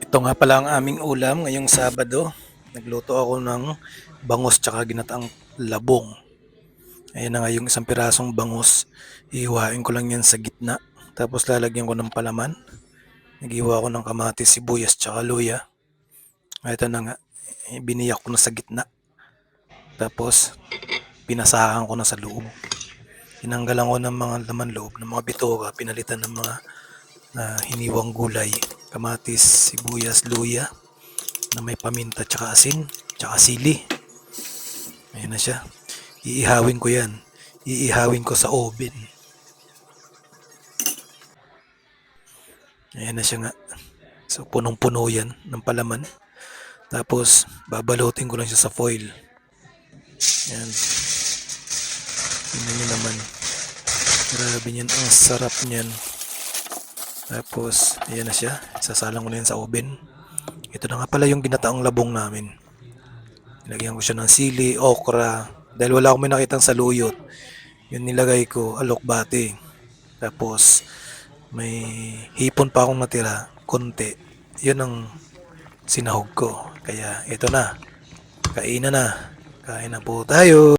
Ito nga pala ang aming ulam ngayong Sabado. Nagluto ako ng bangus tsaka ginataang labong. Ayan na nga yung isang pirasong bangus. Ihiwain ko lang yan sa gitna. Tapos lalagyan ko ng palaman. Naghiwa ko ng kamatis, sibuyas tsaka luya. Ito na nga. Biniyak ko na sa gitna. Tapos pinasahan ko na sa loob. Tinanggalan ko ng mga laman loob ng mga bitoka. Pinalitan ng mga hiniwang gulay. Kamatis, sibuyas, luya na may paminta tsaka asin tsaka sili. Ayan na siya. Iihawin ko yan. Iihawin ko sa oven. Ayan na siya nga. So punong-puno yan ng palaman. Tapos babalutin ko lang siya sa foil. Ayan. Tingnan nyo naman. Grabe niyan. Ang sarap niyan. Tapos ayan na siya. Sasalang ko na yan sa oven. Ito na nga pala yung ginataang labong namin. Nilagyan ko siya ng sili, okra. Dahil wala akong may nakitang saluyot. Yun nilagay ko, alokbate. Tapos may hipon pa akong natira, konti. Yun ang sinahog ko. Kaya ito na. Kainan na. Kain na po tayo.